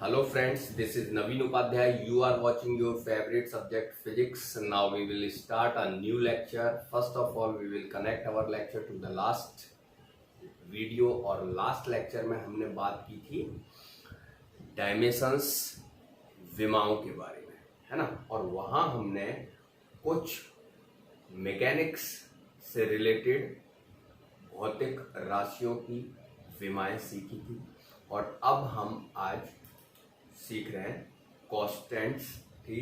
Hello friends, this is Naveen Upadhyay. You are watching your favorite subject physics. Now we will start a new lecture. First of all, we will connect our lecture to the last video और last lecture में हमने बात की थी dimensions विमाओं के बारे में, है ना। और वहाँ हमने कुछ मैकेनिक्स से रिलेटेड भौतिक राशियों की विमाएं सीखी थी और अब हम आज सीख रहे हैं कॉन्स्टेंट्स की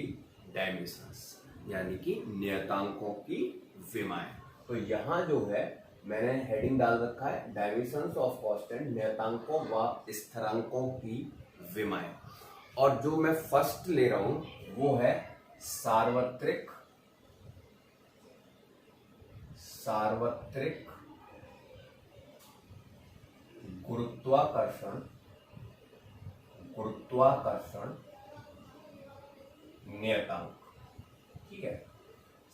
डायमेंशंस यानी कि नियतांकों की विमाएं। तो यहाँ जो है मैंने हेडिंग डाल रखा है डायमेंशंस ऑफ कॉन्स्टेंट, नियतांकों व स्थिरांकों की विमाएं। और जो मैं फर्स्ट ले रहा हूं वो है सार्वत्रिक गुरुत्वाकर्षण नियतांक। ठीक है,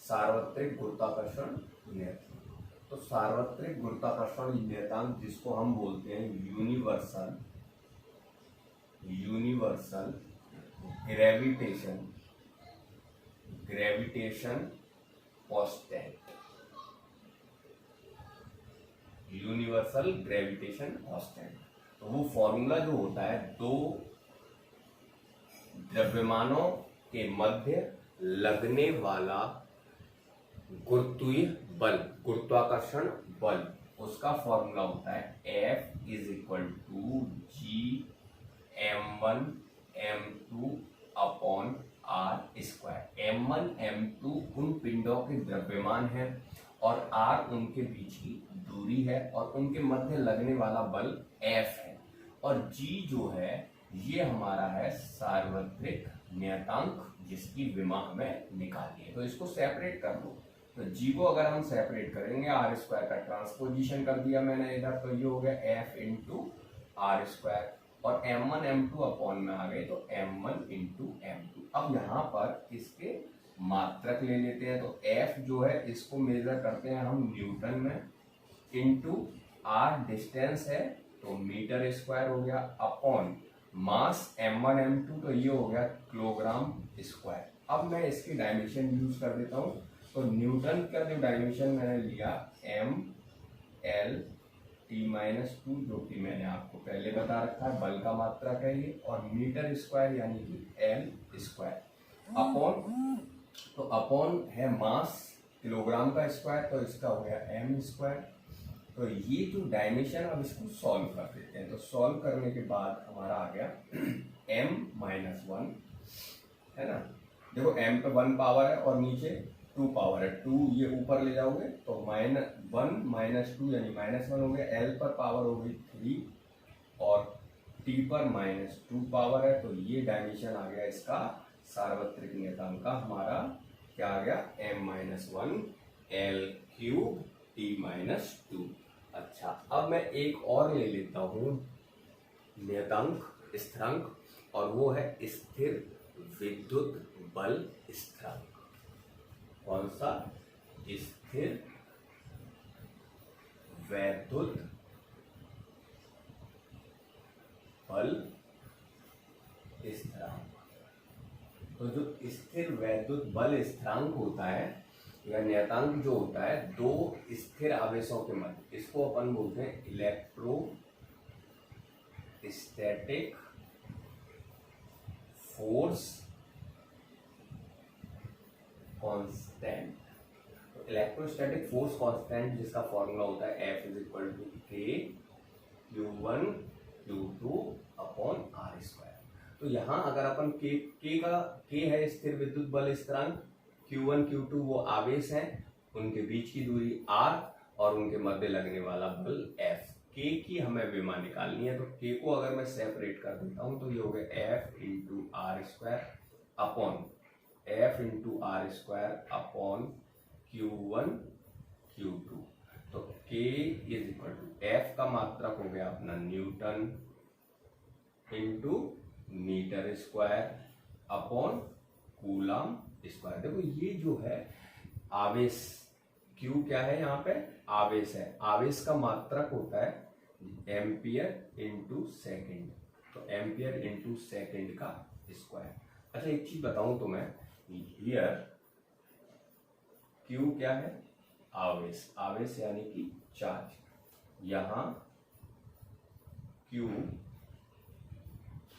सार्वत्रिक गुरुत्वाकर्षण नियतांक। तो सार्वत्रिक गुरुत्वाकर्षण नियतांक जिसको हम बोलते हैं universal gravitation constant, universal gravitation constant. तो वो फॉर्मूला जो होता है दो द्रव्यमानों के मध्य लगने वाला गुरुत्वाकर्षण बल, उसका फॉर्मूला होता है F is equal to G m1 m2 upon r square. m1 m2 उन पिंडों के द्रव्यमान है और r उनके बीच की दूरी है और उनके मध्य लगने वाला बल F है और g जो है ये हमारा है सार्वत्रिक नियतांक जिसकी विमा हमें निकालनी है। तो इसको सेपरेट कर दो। तो g को अगर हम सेपरेट करेंगे r स्क्वायर का ट्रांसपोजिशन कर दिया मैंने इधर, तो ये हो गया f इंटू आर स्क्वायर और m1 m2 अपॉन में आ गए तो m1 इंटू m2। अब यहाँ पर इसके मात्रक ले लेते हैं। तो f जो है इसको मेजर करते हैं हम न्यूटन में, इंटू r डिस्टेंस है तो मीटर स्क्वायर हो गया, अपॉन मास m1 m2 तो ये हो गया किलोग्राम स्क्वायर। अब मैं इसकी डायमेंशन यूज कर देता हूँ। तो न्यूटन का जो डायमेंशन मैंने लिया m l t-2 जो कि मैंने आपको पहले बता रखा है, बल का मात्रक है ये, और मीटर स्क्वायर यानी कि l स्क्वायर, अपॉन तो अपॉन है मास किलोग्राम का स्क्वायर तो इसका हो गया m स्क्वायर। तो ये जो डायमेंशन, अब इसको सॉल्व कर देते हैं। तो सॉल्व करने के बाद हमारा आ गया m-1, है ना। देखो m पे 1 पावर है और नीचे 2 पावर है, 2 ये ऊपर ले जाओगे तो -1 -2 यानी -1 हो गया, l पर पावर हो गई 3 और t पर -2 पावर है। तो ये डायमेंशन आ गया इसका सार्वत्रिक नियतांक का, हमारा क्या आ गया m-1 l³ t-2। अच्छा, अब मैं एक और ले लेता हूँ नियतांक स्थिरांक और वो है स्थिर विद्युत बल स्थिरांक। कौन सा? स्थिर वैद्युत बल स्थिरांक। तो जो स्थिर वैद्युत बल स्थिरांक होता है या नियतांक जो होता है दो स्थिर आवेशों के मध्य, इसको अपन बोलते हैं इलेक्ट्रोस्टैटिक फोर्स कांस्टेंट। तो इलेक्ट्रोस्टैटिक फोर्स कांस्टेंट जिसका फॉर्मूला होता है F is equal to K Q1 Q2 upon R square. तो यहाँ अगर अपन K है स्थिर विद्युत बल स्थिरांक, Q1 Q2 वो आवेश हैं, उनके बीच की दूरी R और उनके मध्य लगने वाला बल F। K की हमें विमा निकालनी है। तो K को अगर मैं सेपरेट कर देता हूं तो ये हो गया F into R square upon F into R square upon Q1 Q2। तो K is equal to F का मात्रक हो गया अपना newton into metre square upon coulomb square. देखो ये जो है आवेश, Q क्या है यहाँ पे? आवेश है। आवेश का मात्रक होता है एम्पियर इंटू सेकेंड। तो एम्पियर इंटू सेकेंड का स्क्वायर। अच्छा एक चीज बताऊं तो मैं, हियर क्यू क्या है, आवेश, आवेश यानी कि चार्ज, यहां क्यू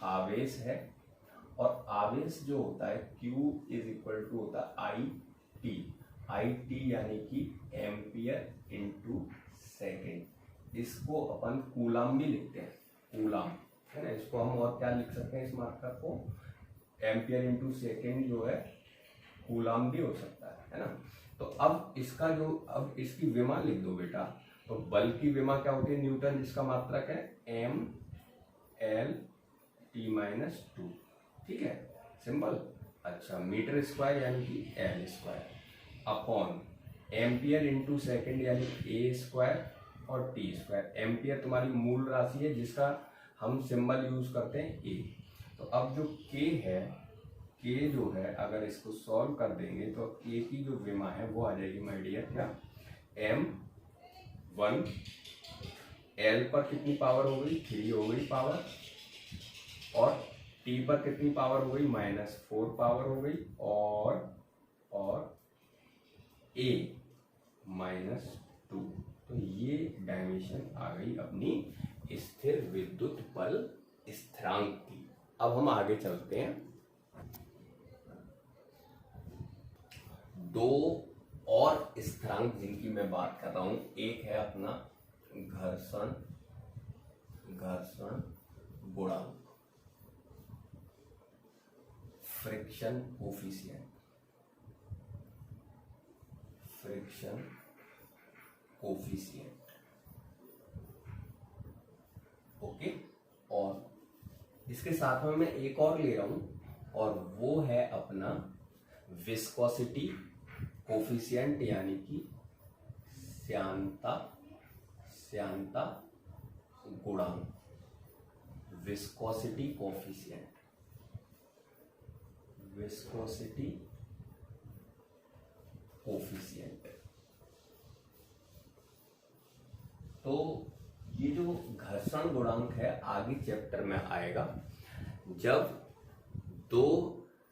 आवेश है, और आवेश जो होता है Q इज इक्वल टू होता है आई टी यानी कि एम्पियर इंटू सेकेंड। इसको अपन कूलाम भी लिखते हैं, कूलाम है ना, इसको हम और क्या लिख सकते हैं इस मात्रा को, एम्पियर इंटू सेकेंड जो है कूलाम भी हो सकता है ना। तो अब इसका जो, अब इसकी विमा लिख दो बेटा, तो बल की विमा क्या होती है, न्यूटन, जिसका मात्रक है M L T minus two, ठीक है, सिंपल। अच्छा मीटर स्क्वायर यानी कि L square upon ampere into second यानी ए स्क्वायर और टी स्क्वायर। एम्पियर तुम्हारी मूल राशि है जिसका हम सिंबल यूज करते हैं ए। तो अब जो के है, के जो है अगर इसको सॉल्व कर देंगे तो के की जो विमा है वो आ जाएगी माय डियर क्या, एम वन, एल पर कितनी पावर हो गई, 3 हो गई पावर, और टी पर कितनी पावर हो गई, -4 पावर हो गई, और ए -2। तो ये डायमेंशन आ गई अपनी स्थिर विद्युत बल स्थिरांक की। अब हम आगे चलते हैं, दो और स्थिरांक जिनकी मैं बात कर रहा हूं, एक है अपना घर्षण गुणांक, फ्रिक्शन कोफिशिएंट, ओके। और इसके साथ में मैं एक और ले रहा हूं, और वो है अपना विस्कोसिटी कोफिशिएंट यानी कि श्यानता गुणांक, विस्कोसिटी कोफिशिएंट। तो ये जो घर्षण गुणांक है आगे चैप्टर में आएगा, जब दो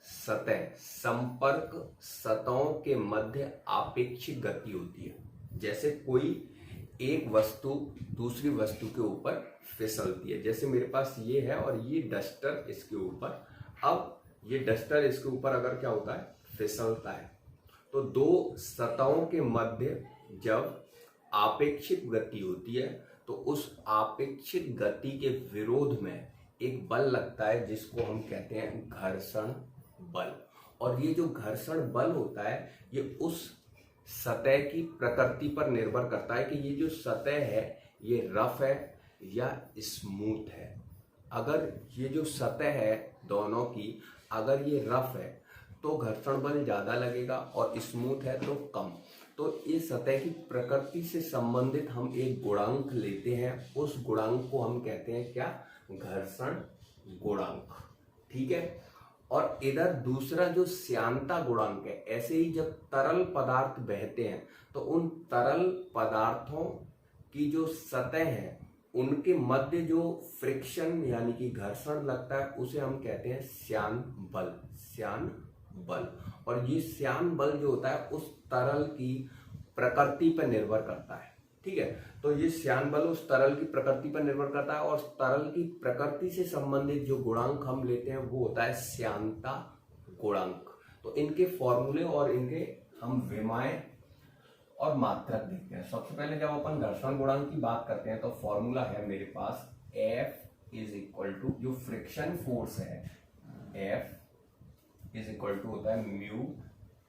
सतह संपर्क सतहों के मध्य आपेक्षिक गति होती है, जैसे कोई एक वस्तु दूसरी वस्तु के ऊपर फिसलती है, जैसे मेरे पास ये है और ये डस्टर इसके ऊपर, अब ये डस्टर इसके ऊपर अगर क्या होता है, फिसलता है, तो दो सतहों के मध्य जब आपेक्षिक गति होती है तो उस आपेक्षिक गति के विरोध में एक बल लगता है जिसको हम कहते हैं घर्षण बल। और ये जो घर्षण बल होता है ये उस सतह की प्रकृति पर निर्भर करता है कि ये जो सतह है ये रफ है या स्मूथ है। अगर ये जो सतह है दोनों की, अगर ये रफ है तो घर्षण बल ज्यादा लगेगा और स्मूथ है तो कम। तो इस सतह की प्रकृति से संबंधित हम एक गुणांक लेते हैं, उस गुणांक को हम कहते हैं क्या, घर्षण गुणांक, ठीक है। और इधर दूसरा जो श्यानता गुणांक है, ऐसे ही जब तरल पदार्थ बहते हैं तो उन तरल पदार्थों की जो सतह है उनके मध्य जो फ्रिक्शन यानी कि घर्षण लगता है उसे हम कहते हैं श्यान बल। और ये श्यान बल जो होता है उस तरल की प्रकृति पर निर्भर करता है, ठीक है। तो ये श्यान बल उस तरल की प्रकृति पर निर्भर करता है, और तरल की प्रकृति से संबंधित जो गुणांक हम लेते हैं वो होता है श्यानता गुणांक। तो इनके फॉर्मूले और इनके हम विमाएं और मात्रक देखते हैं। सबसे पहले जब अपन घर्षण गुणांक की बात करते हैं तो फॉर्मूला है मेरे पास F इज इक्वल टू, जो फ्रिक्शन फोर्स है F इज इक्वल टू होता है म्यू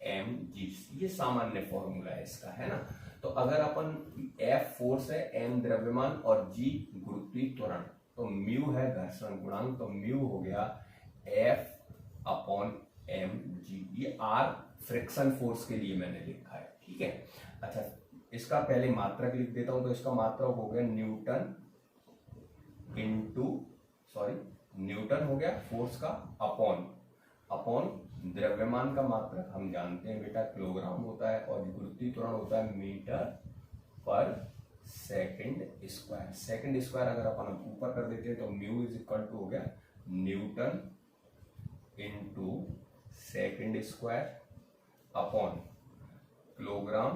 एम जी, ये सामान्य फॉर्मूला है इसका, है ना। तो अगर अपन F फोर्स है, M द्रव्यमान और G गुरुत्वीय त्वरण, तो म्यू है घर्षण गुणांक, तो म्यू हो गया F अपॉन एम जी, ये R फ्रिक्शन फोर्स के लिए मैंने लिखा है, ठीक है। अच्छा इसका पहले मात्रक लिख देता हूं, तो इसका मात्रक हो गया न्यूटन हो गया फोर्स का, अपॉन द्रव्यमान का मात्रक हम जानते हैं बेटा किलोग्राम होता है, और गुरुत्वीय त्वरण होता है मीटर पर सेकंड स्क्वायर। सेकंड स्क्वायर अगर अपन ऊपर कर देते हैं तो म्यू इज इक्वल टू हो गया newton into second square upon kilogram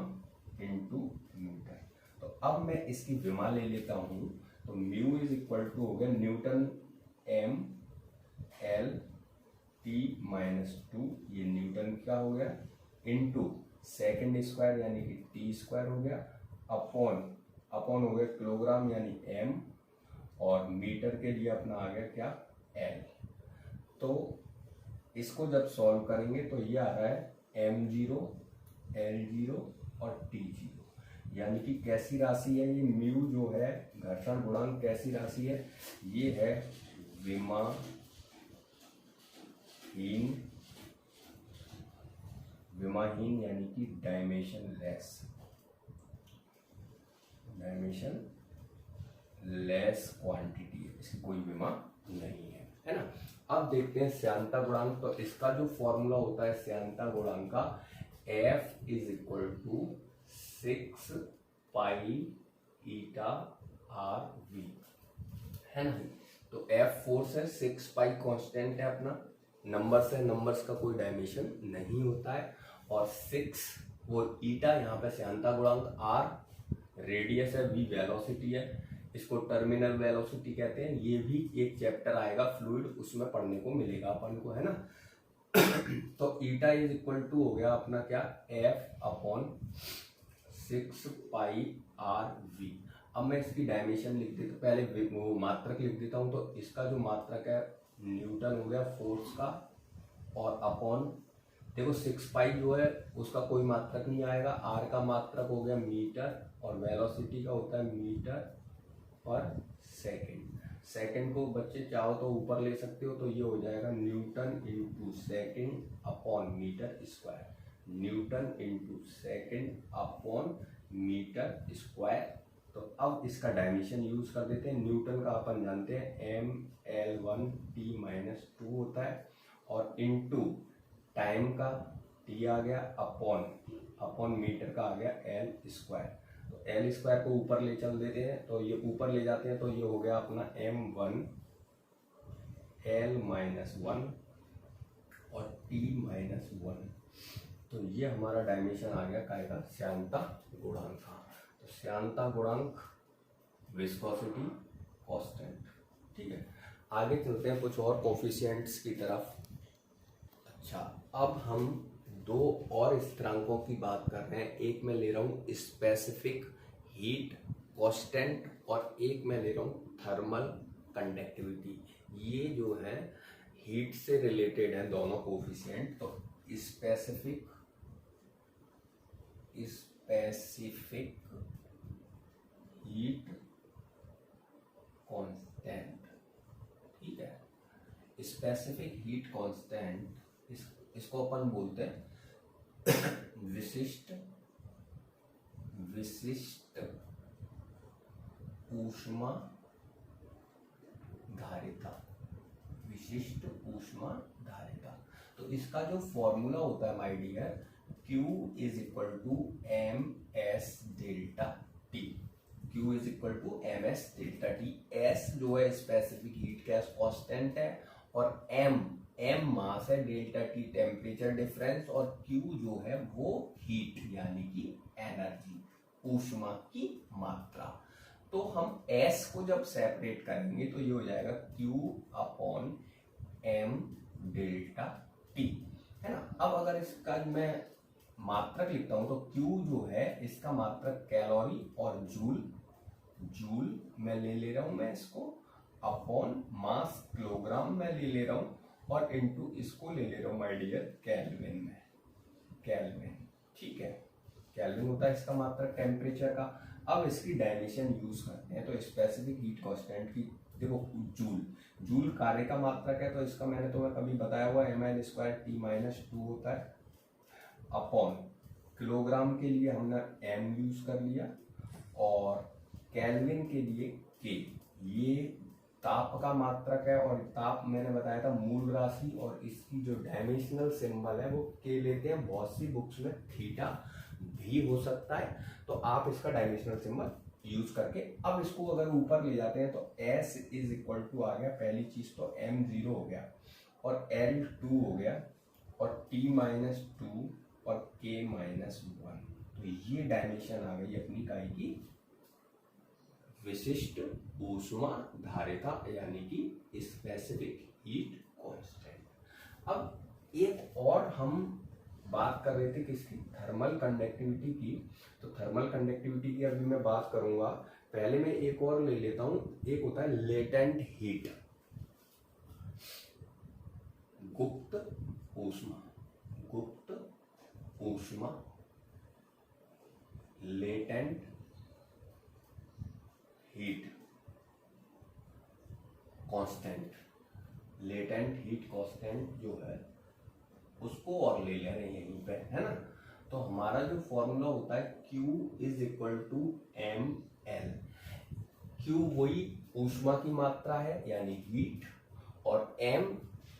into metre. तो अब मैं इसकी विमा ले लेता हूं, तो म्यू इज इक्वल टू हो गया newton M L T minus two, ये न्यूटन का हो गया, इंटू सेकेंड स्क्वायर यानी कि टी स्क्वायर हो गया, अपॉन अपॉन हो गया किलोग्राम यानी एम, और मीटर के लिए अपना आ गया क्या एल। तो इसको जब सॉल्व करेंगे तो ये आ रहा है एम जीरो एल जीरो और टी जीरो, यानी कि कैसी राशि है ये म्यू जो है घर्षण गुणांक कैसी राशि है, ये है विमाहीन यानी कि डायमेंशन लेस क्वांटिटी है, इसकी कोई विमा नहीं है ना। अब देखते हैं श्यानता गुणांक। तो इसका जो फॉर्मूला होता है श्यानता गुणांक का, F is equal to 6 pi eta R V, है ना। तो F फोर्स है, 6 पाई कांस्टेंट है अपना, नंबर्स है, नंबर्स का कोई डायमेंशन नहीं होता है, और 6 वो ईटा यहाँ पे श्यानता गुणांक, R रेडियस है, V वेलोसिटी है, इसको टर्मिनल वेलोसिटी कहते हैं। ये भी एक चैप्टर आएगा फ्लूइड, उसमें पढ़ने को मिलेगा अपन को, है ना। तो ईटा इज इक्वल टू हो गया अपना क्या F upon 6 pi R V. अब मैं इसकी डायमेंशन लिख देता हूँ, पहले वो मात्रक लिख देता हूँ। तो इसका जो मात्रक है न्यूटन हो गया फोर्स का, और अपॉन देखो 6 पाई जो है उसका कोई मात्रक नहीं आएगा, आर का मात्रक हो गया मीटर, और वेलोसिटी का होता है मीटर पर सेकंड। सेकंड को बच्चे चाहो तो ऊपर ले सकते हो, तो ये हो जाएगा newton into second upon metre square, newton into second upon metre square. तो अब इसका डायमेंशन यूज कर देते हैं। न्यूटन का अपन जानते हैं mL1T माइनस 2 होता है, और इंटू टाइम का T आ गया, अपॉन मीटर का आ गया एल स्क्वायर। तो एल स्क्वायर को ऊपर ले चल देते हैं, तो ये ऊपर ले जाते हैं, तो ये हो गया अपना m1 L माइनस 1 और T माइनस 1। तो ये हमारा डायमेंशन आ गया कायदा श्यानता गुणांक का। तो श्यानता गुणांक विस्कोसिटी कांस्टेंट, ठीक है। आगे चलते हैं कुछ और कोफिशिएंट्स की तरफ। अच्छा, अब हम दो और स्थिरांकों की बात कर रहे हैं। एक मैं ले रहा हूँ स्पेसिफिक हीट कांस्टेंट, और एक मैं ले रहा हूँ थर्मल कंडक्टिविटी। ये जो है हीट से रिलेटेड है दोनों कोफिशिएंट। तो स्पेसिफिक हीट कांस्टेंट, ठीक है। स्पेसिफिक हीट कांस्टेंट इसको अपन बोलते हैं विशिष्ट ऊष्मा धारिता, विशिष्ट ऊष्मा धारिता। तो इसका जो फॉर्मूला होता है my dear, Q is equal to M S delta T, Q is equal to M S delta T. S जो है स्पेसिफिक हीट गैस कांस्टेंट है, और M मास है, डेल्टा टी टेम्परेचर डिफरेंस, और Q जो है वो हीट यानी कि एनर्जी, ऊष्मा की मात्रा। तो हम S को जब सेपरेट करेंगे तो ये हो जाएगा Q upon M delta T, है ना। अब अगर इसका मैं मात्रक लिखता हूं तो Q जो है इसका मात्रक कैलोरी और जूल में ले रहा हूं मैं इसको, अपॉन मास किलोग्राम में ले रहा हूं, और इनटू इसको ले रहा हूं माय डियर केल्विन में, केल्विन, ठीक है। केल्विन होता है इसका मात्रक टेम्परेचर का। अब इसकी डायमेंशन यूज करते हैं। तो स्पेसिफिक हीट कांस्टेंट की देखो जूल कार्य का मात्रक है, तो इसका मैंने तुम्हें कभी बताया हुआ ml स्क्वायर T माइनस 2 होता है, अपॉन किलोग्राम के लिए हमने m यूज कर लिया, और केल्विन के लिए K, ये ताप का मात्रक है, और ताप मैंने बताया था मूल राशि, और इसकी जो डायमेंशनल सिंबल है वो K लेते हैं। बहुत सी बुक्स में थीटा भी हो सकता है, तो आप इसका डायमेंशनल सिंबल यूज करके। अब इसको अगर ऊपर ले जाते हैं तो S इज इक्वल टू आ गया, पहली चीज तो M0 हो गया और L2 हो गया और T-2 और K-1। तो ये डायमेंशन आ गई अपनी इकाई की विशिष्ट ऊष्मा धारिता यानी कि स्पेसिफिक हीट कांस्टेंट। अब एक और हम बात कर रहे थे किसकी, थर्मल कंडक्टिविटी की। तो थर्मल कंडक्टिविटी की अभी मैं बात करूंगा, पहले मैं एक और ले लेता हूं, एक होता है लेटेंट हीट, गुप्त ऊष्मा, गुप्त ऊष्मा, latent heat constant, latent heat constant जो है उसको और ले ले रहे हैं यहीं पे, है ना। तो हमारा जो फॉर्मूला होता है Q is equal to ml। Q वही ऊष्मा की मात्रा है यानी हीट, और m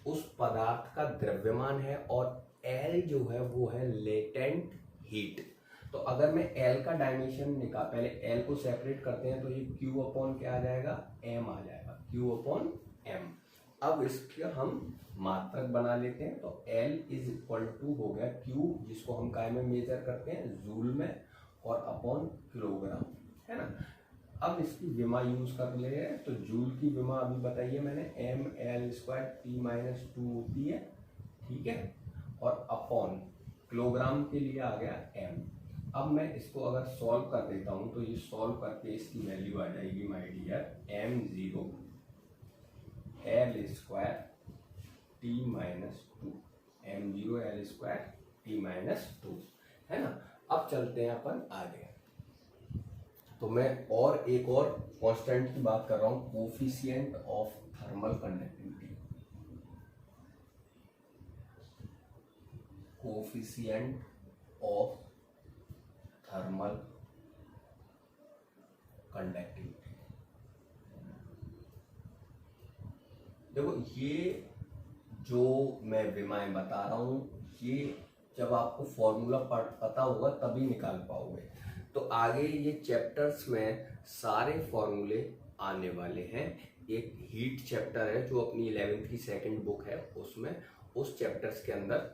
उस पदार्थ का द्रव्यमान है, और L जो है वो है लेटेंट हीट। तो अगर मैं L का डायमेंशन निकाल, पहले L को सेपरेट करते हैं तो ये Q अपॉन क्या आ जाएगा, M आ जाएगा, Q अपॉन M। अब इसके हम मात्रक बना लेते हैं, तो L इज इक्वल टू हो गया Q, जिसको हम काय में मेजर करते हैं, जूल में, और अपॉन किलोग्राम, है ना। अब इसकी विमा यूज कर ले रहे हैं, तो जूल की विमा अभी बताइए मैंने, ml² T-2 होती है, ठीक है, और अपॉन किलोग्राम के लिए आ गया m। अब मैं इसको अगर सॉल्व कर देता हूं तो ये सॉल्व करके इसकी वैल्यू आ जाएगी my dear m0 L² T-2, m0 L² T-2, है ना। अब चलते हैं अपन आगे। तो मैं और एक और कांस्टेंट की बात कर रहा हूं, coefficient of thermal conductivity, coefficient of thermal conductivity. देखो ये जो मैं विमाएं बता रहा हूं, ये जब आपको फॉर्मूला पता होगा तभी निकाल पाओगे। तो आगे ये चैप्टर्स में सारे फॉर्मूले आने वाले हैं। एक हीट चैप्टर है जो अपनी 11th की सेकंड बुक है, उसमें उस चैप्टर्स के अंदर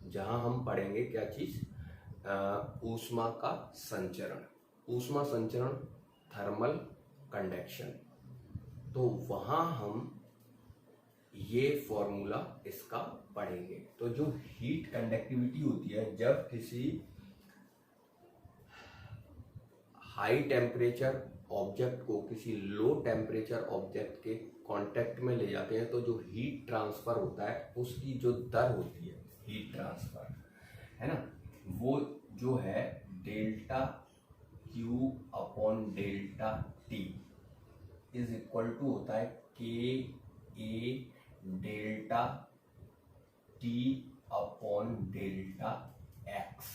जहां हम पढ़ेंगे क्या चीज, ऊष्मा का संचरण, ऊष्मा संचरण, थर्मल कंडक्शन। तो वहां हम ये फॉर्मूला इसका पढ़ेंगे। तो जो हीट कंडक्टिविटी होती है, जब किसी हाई टेम्परेचर ऑब्जेक्ट को किसी लो टेम्परेचर ऑब्जेक्ट के कांटेक्ट में ले जाते हैं, तो जो हीट ट्रांसफर होता है उसकी जो दर होती है हीट ट्रांसफर, है ना, वो जो है delta Q upon delta T is equal to होता है KA delta T upon delta X,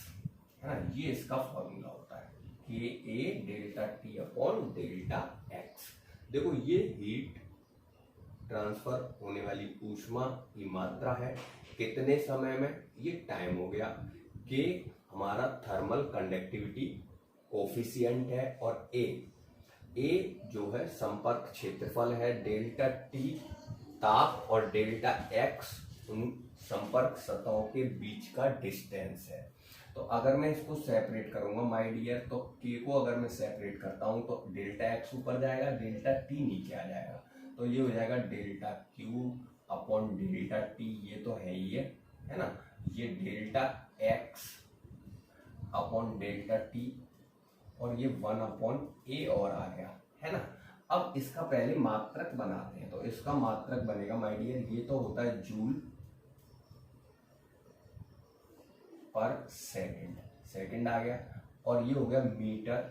है ना। ये इसका फॉर्मूला होता है KA delta T upon delta X। देखो ये हीट ट्रांसफर होने वाली ऊष्मा की मात्रा है, कितने समय में, ये टाइम हो गया। K हमारा थर्मल कंडक्टिविटी कोफिशिएंट है, और A जो है संपर्क क्षेत्रफल है, डेल्टा T ताप, और डेल्टा X उन संपर्क सतहों के बीच का डिस्टेंस है। तो अगर मैं इसको सेपरेट करूंगा माय डियर, तो K को अगर मैं सेपरेट करता हूं तो डेल्टा X ऊपर जाएगा, डेल्टा T नीचे आ जाएगा, तो ये हो जाएगा delta Q upon delta T, ये तो है ही है ना। ये delta X upon delta T, और ये 1 अपॉन A और आ गया, है ना। अब इसका पहले मात्रक बनाते हैं, तो इसका मात्रक बनेगा माय डियर, ये तो होता है जूल पर सेकंड, सेकंड आ गया, और ये हो गया मीटर,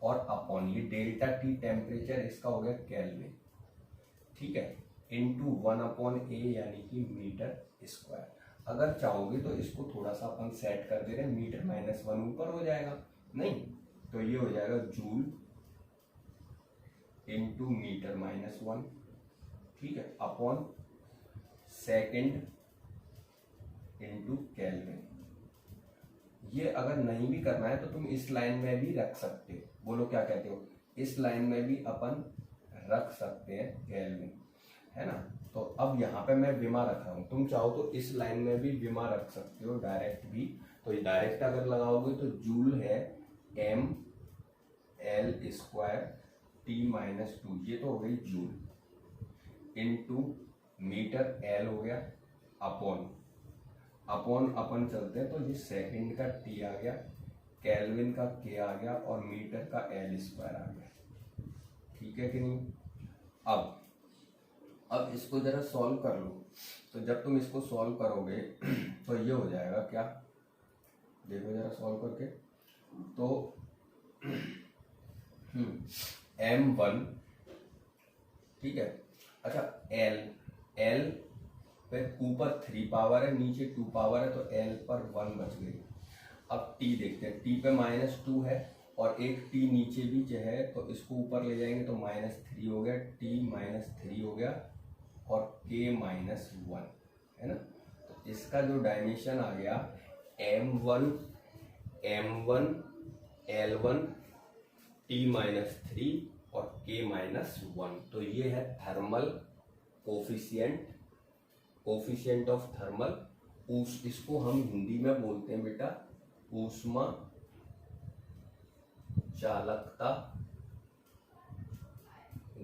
और अपॉन ये डेल्टा T टेम्परेचर, इसका हो गया केल्विन, ठीक है, इनटू 1 अपॉन A यानी कि मीटर स्क्वायर। अगर चाहोगे तो इसको थोड़ा सा अपन सेट कर दे रहे हैं, मीटर -1 ऊपर हो जाएगा, नहीं तो ये हो जाएगा जूल इनटू मीटर -1, ठीक है, अपॉन सेकंड इनटू केल्विन। ये अगर नहीं भी करना है तो तुम इस लाइन में भी रख सकते हो, बोलो क्या कहते हो। इस लाइन में भी अपन रख सकते हैं केल्विन, है ना। तो अब यहाँ पे मैं विमा रख रहा हूँ, तुम चाहो तो इस लाइन में भी विमा रख सकते हो डायरेक्ट भी। तो डायरेक्ट अगर लगाओगे तो जूल है M L square T minus 2, ये तो हो गई जूल, इनटू मीटर एल हो गया, अपॉन अपॉन अपन चलते हैं तो ये सेकंड का टी आ गया, केल्विन का के आ गया और मीटर का एल स्क्वायर आ गया। ठीक है कि नहीं। अब इसको जरा सॉल्व कर लो। तो जब तुम इसको सॉल्व करोगे तो ये हो जाएगा क्या, देखो जरा सॉल्व करके। तो m1, ठीक है। अच्छा l पे ऊपर 3 पावर है, नीचे 2 पावर है, तो l पर 1 बच गई। अब t देखते हैं, t पे -2 है और एक t नीचे भी जो है, तो इसको ऊपर ले जाएंगे तो -3 हो गया, t -3 हो गया और k -1, है ना। तो इसका जो डायमेंशन आ गया m1 l1 t -3 और k -1। तो ये है थर्मल कोफिशिएंट ऑफ थर्मल। इसको हम हिंदी में बोलते हैं बेटा ऊष्मा चालकता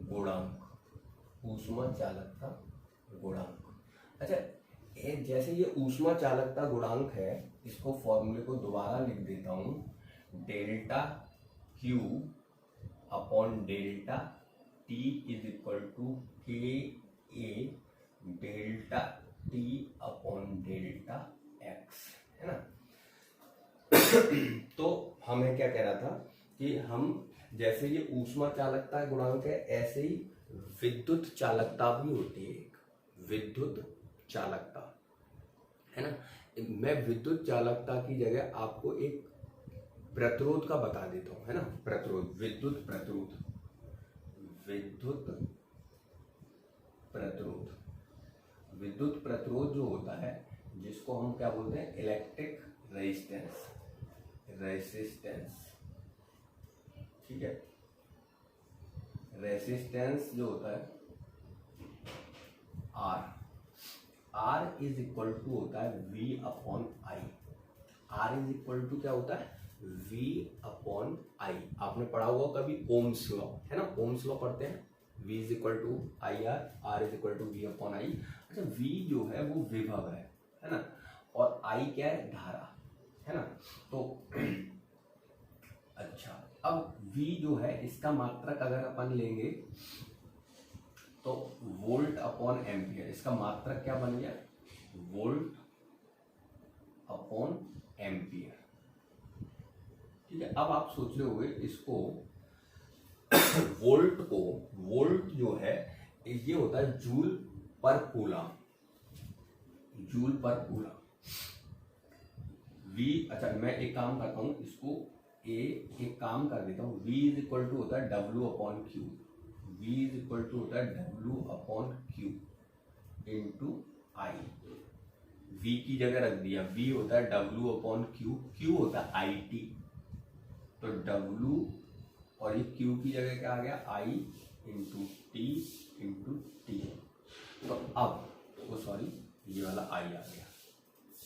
गुणांक, ऊष्मा चालकता गुणांक। अच्छा, जैसे ये ऊष्मा चालकता गुणांक है, इसको फॉर्मूले को दोबारा लिख देता हूं, delta Q upon delta T is equal to K A delta T upon delta X, है ना। तो हमें क्या कह रहा था कि हम जैसे ये ऊष्मा चालकता गुणांक है, ऐसे ही विद्युत चालकता भी होती है, एक विद्युत चालकता, है ना। मैं विद्युत चालकता की जगह आपको एक प्रतिरोध का बता देता हूँ, है ना। प्रतिरोध, विद्युत प्रतिरोध जो होता है, जिसको हम क्या बोलते हैं, इलेक्ट्रिक रेजिस्टेंस, ठीक है। रेजिस्टेंस जो होता है R इज इक्वल टू होता है V upon I. R is equal to क्या होता है, V अपॉन आई। आपने पढ़ा होगा कभी ओम्स लॉ, है ना, ओम्स लॉ पढ़ते हैं। V is equal to I R is equal to V upon I. अच्छा, V जो है वो विभव है ना, और I क्या है, धारा, है ना। तो अच्छा, अब V जो है इसका मात्रक अगर अपन लेंगे तो वोल्ट अपॉन एम्पियर, इसका मात्रक क्या बन गया, वोल्ट अपॉन एम्पियर, ठीक है। अब आप सोच रहे होंगे इसको वोल्ट जो है ये होता है जूल पर कूलम, V। अच्छा, मैं एक काम करता हूँ, इसको एक काम कर देता हूँ, V इज इक्वल टू होता है W upon Q, V is equal to होता है W upon Q into I. V की जगह रख दिया, V होता है W अपॉन Q होता है IT, तो W और ये Q की जगह क्या आ गया, I इंटू T। तो अब सॉरी, ये वाला I आ गया,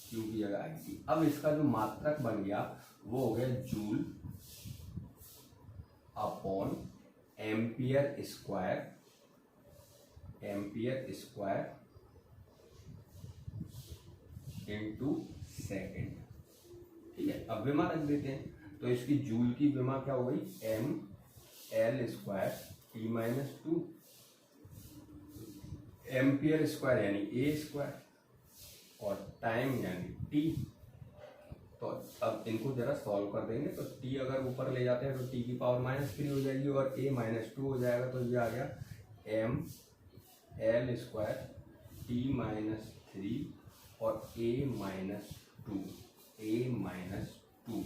Q की जगह IT। अब इसका जो मात्रक बन गया वो हो गया joule upon ampere square into second, ठीक है। अब विमा रख देते हैं, तो इसकी जूल की विमा क्या हो गई, ml square T -2, ampere square यानी A स्क्वायर और टाइम यानी T। तो अब इनको जरा सॉल्व कर देंगे, तो T अगर ऊपर ले जाते हैं तो T की पावर -3 हो जाएगी और A -2 हो जाएगा, तो ये आ गया ml स्क्वायर T -3 और A -2,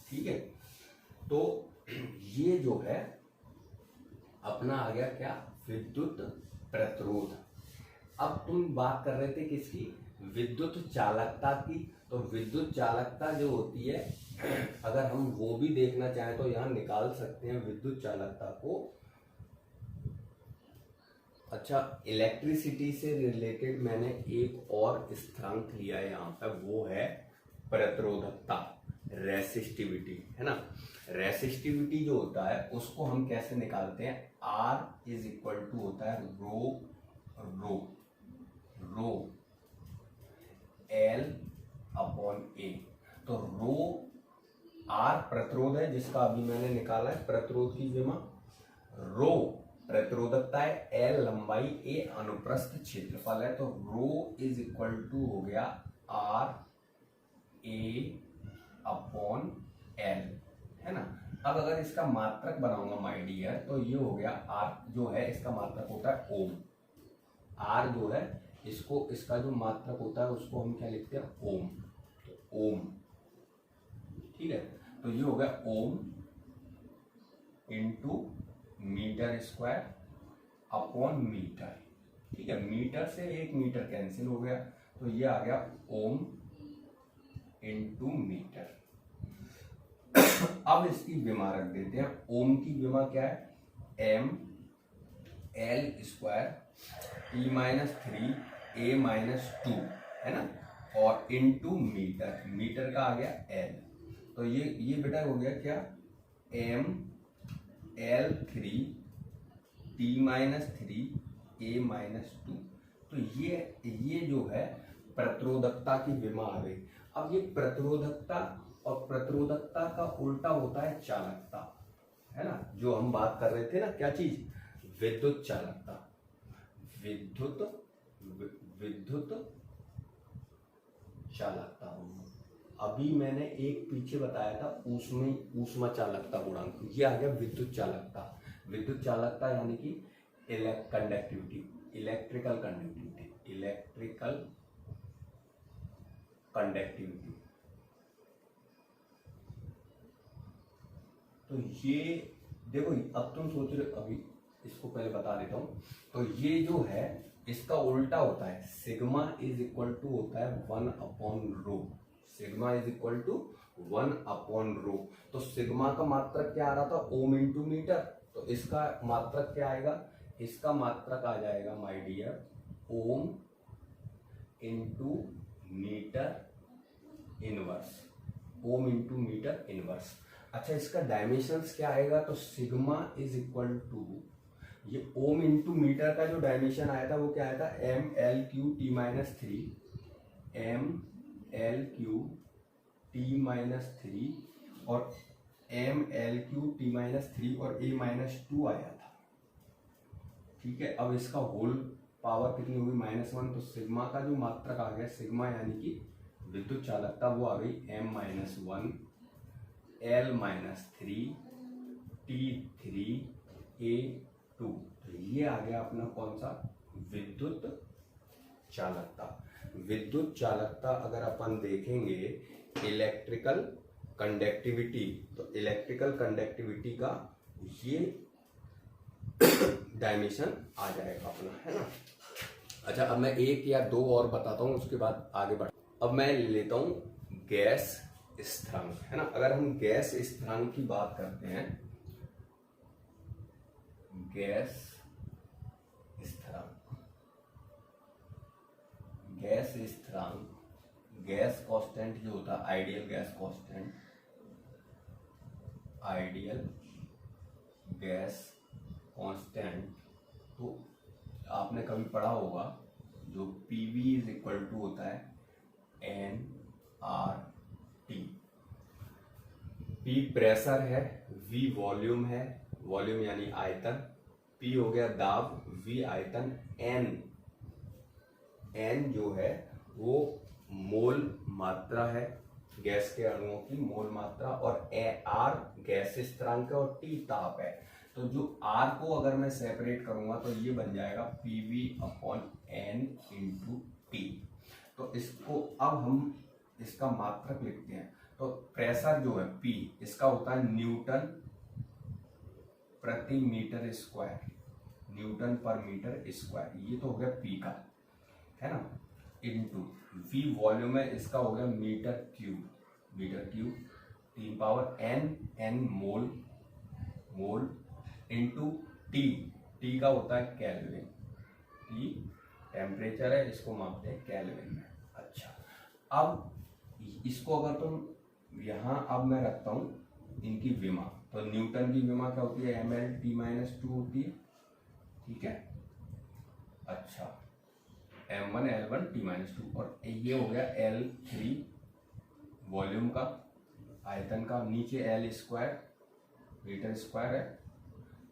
ठीक है। तो ये जो है अपना आ गया क्या, विद्युत प्रतिरोध। अब तुम बात कर रहे थे किसकी, विद्युत चालकता की। तो विद्युत चालकता जो होती है, अगर हम वो भी देखना चाहें तो यहाँ निकाल सकते हैं विद्युत चालकता को। अच्छा, इलेक्ट्रिसिटी से रिलेटेड मैंने एक और स्थिरांक लिया है यहाँ पे, वो है प्रतिरोधकता, रेसिस्टिविटी, है ना। रेसिस्टिविटी जो होता है उसको हम कैसे निकालते हैं, R इज इक्वल टू होता है रो L अपॉन A। तो रो R प्रतिरोध है जिसका अभी मैंने निकाला है प्रतिरोध की विमा, रो प्रतिरोधकता है, L लंबाई, A अनुप्रस्थ क्षेत्रफल है। तो रो इज इक्वल टू हो गया R A अपॉन L, है ना। अब अगर इसका मात्रक बनाऊंगा माय डियर, तो ये हो गया R जो है इसका मात्रक होता है ओम। R जो है इसको, इसका जो मात्रक होता है उसको हम क्या लिखते हैं, ओम। तो ओम, ठीक है। तो ये हो गया ohm into metre square upon metre, ठीक है। मीटर से एक मीटर कैंसिल हो गया, तो ये आ गया ओम इंटू मीटर। अब इसकी विमा रख देते हैं। ओम की विमा क्या है, M L square T minus 3 A minus 2, है ना, और इंटू मीटर, मीटर का आ गया एल। तो ये बेटा हो गया क्या, M L 3 T minus 3 A minus 2। तो ये जो है प्रतिरोधकता की विमा आ गई। अब ये प्रतिरोधकता, और प्रतिरोधकता का उल्टा होता है चालकता, है ना, जो हम बात कर रहे थे ना, क्या चीज, विद्युत चालकता, विद्युत चालकता। अभी मैंने एक पीछे बताया था ऊष्मा चालकता गुणांक, ये आ गया विद्युत चालकता। विद्युत चालकता यानी कि इलेक्ट्रिकल कंडक्टिविटी। तो ये देखो, अब तुम सोच रहे, अभी इसको पहले बता देता हूं। तो ये जो है इसका उल्टा होता है, सिग्मा इज इक्वल टू होता है 1 upon rho. Sigma is equal to 1 upon rho. तो सिग्मा का मात्रक क्या आ रहा था, ओम इंटू मीटर। तो इसका मात्रक क्या आएगा, इसका मात्रक आ जाएगा my dear ohm into metre inverse, ohm into metre inverse. अच्छा, इसका डायमेंशंस क्या आएगा, तो सिग्मा इज इक्वल टू, ये ओम इंटू मीटर का जो डायमेंशन आया था वो क्या आया था, M L Q T minus 3, M L Q T minus 3 और M L Q T minus 3 और ए माइनस 2 आया था, ठीक है। अब इसका होल पावर कितनी हुई, -1। तो सिग्मा का जो मात्रक आ गया, सिग्मा यानी कि विद्युत चालकता, वो आ गई m-1 l - 3 t3 a2। तो ये आ गया अपना कौन सा, विद्युत चालकता। विद्युत चालकता अगर अपन देखेंगे इलेक्ट्रिकल कंडक्टिविटी, तो इलेक्ट्रिकल कंडक्टिविटी का ये डायमेंशन आ जाएगा अपना, है ना। अच्छा, अब मैं एक या दो और बताता हूँ, उसके बाद आगे बढ़। अब मैं लेता हूँ गैस स्थिरांक, है ना। अगर हम गैस स्थिरांक की बात करते हैं, गैस स्थिरांक, गैस कांस्टेंट जो होता है, ideal gas constant, ideal gas constant, तो आपने कभी पढ़ा होगा, जो PV इज इक्वल टू होता है nRT। P प्रेशर है, V वॉल्यूम है, वॉल्यूम यानी आयतन, P हो गया दाब, V आयतन, N जो है वो मोल मात्रा है, गैस के अणुओं की मोल मात्रा, और R गैस स्थिरांक है, और T ताप है। तो जो R को अगर मैं सेपरेट करूंगा तो ये बन जाएगा PV upon N into T। तो इसको अब हम इसका मात्रक लिखते हैं। तो प्रेशर जो है P, इसका होता है न्यूटन प्रति मीटर स्क्वायर, न्यूटन पर मीटर स्क्वायर। ये तो हो गया P का, है ना। इंटू वी वॉल्यूम है इसका हो गया metre cube 3 power n mole into T का होता है केल्विन, टी टेम्परेचर है, इसको मापते हैं केल्विन में। अच्छा, अब इसको अगर तुम यहाँ अब मैं रखता हूँ इनकी विमा, तो न्यूटन की विमा क्या होती है mL/T-2 होती है, ठीक है। अच्छा, m1 L1 T-2 और ये हो गया L3 वॉल्यूम का, आयतन का, नीचे L² मीटर² है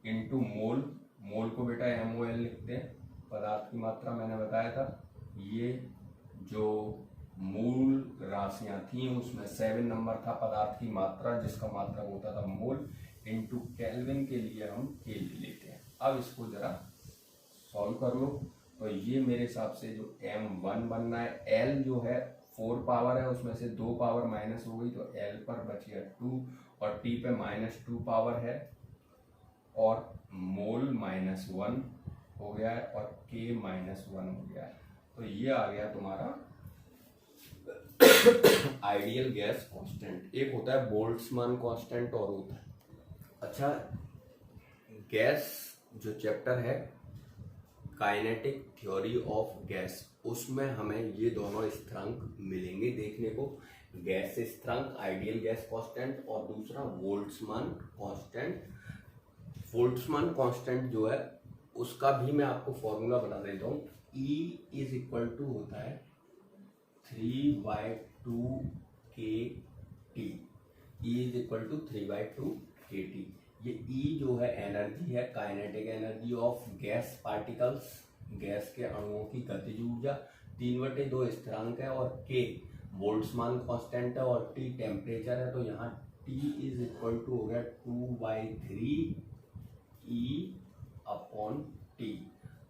इंटू मोल को बेटा MOL लिखते हैं, पदार्थ की मात्रा मैंने बताया था। ये जो मूल राशियां थी उसमें 7 नंबर था पदार्थ की मात्रा, जिसका मात्रक होता था मोल, इंटू केल्विन के लिए हम के लेते हैं। अब इसको जरा सॉल्व कर लो, तो ये मेरे हिसाब से जो m1 बनना है, l जो है 4 पावर है, उसमें से 2 पावर माइनस हो गई तो l पर बच गया 2 और t पे -2 पावर है और मोल -1 हो गया है और k -1 हो गया है। तो ये आ गया तुम्हारा आइडियल गैस कांस्टेंट। एक होता है बोल्ट्जमान कांस्टेंट और होता है, अच्छा, गैस जो चैप्टर है काइनेटिक थ्योरी ऑफ गैस, उसमें हमें ये दोनों स्थिरांक मिलेंगे देखने को, गैस स्थिरांक आइडियल गैस कांस्टेंट और दूसरा बोल्ट्जमान कांस्टेंट। बोल्ट्जमान कांस्टेंट जो है उसका भी मैं आपको फॉर्मूला बता देता हूँ। E = होता है 3/2 kT। E = 3/2 kT। ये E जो है एनर्जी है, kinetic energy of gas particles, gas के अणुओं की गतिज ऊर्जा, 3/2 स्थिरांक है और K बोल्ट्जमान कांस्टेंट है और T टेम्परेचर है। तो यहाँ T = हो गया 2/3 E/T।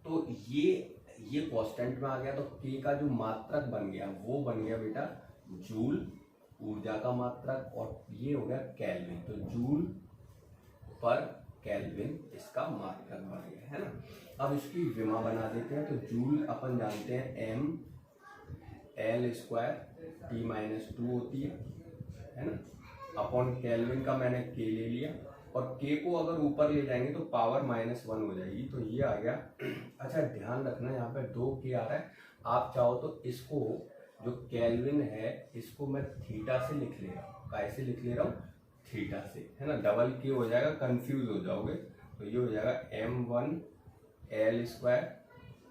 तो ये कांस्टेंट में आ गया, तो K का जो मात्रक बन गया वो बन गया बेटा जूल, ऊर्जा का मात्रक, और ये हो गया केल्विन, तो जूल पर केल्विन इसका मात्रक बन गया है ना। अब इसकी विमा बना देते हैं, तो जूल अपन जानते हैं mL² T-2 होती है ना, अपॉन केल्विन का मैंने K ले लिया और K को अगर ऊपर ले जाएंगे तो पावर -1 हो जाएगी, तो ये आ गया। अच्छा, ध्यान रखना यहाँ पे 2K आ रहा है, आप चाहो तो इसको जो केल्विन है इसको मैं थीटा से लिख ले रहा हूँ, कैसे लिख ले रहा हूँ, थीटा से, है ना, डबल K हो जाएगा, कंफ्यूज हो जाओगे। तो ये हो जाएगा m1 L²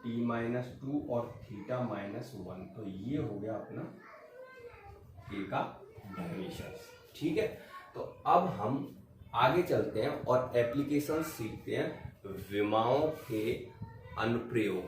T-2 और थीटा -1, तो ये हो गया अपना K का डेरिवेशन, ठीक है। तो अब हम आगे चलते हैं और एप्लीकेशन सीखते हैं विमाओं के अनुप्रयोग।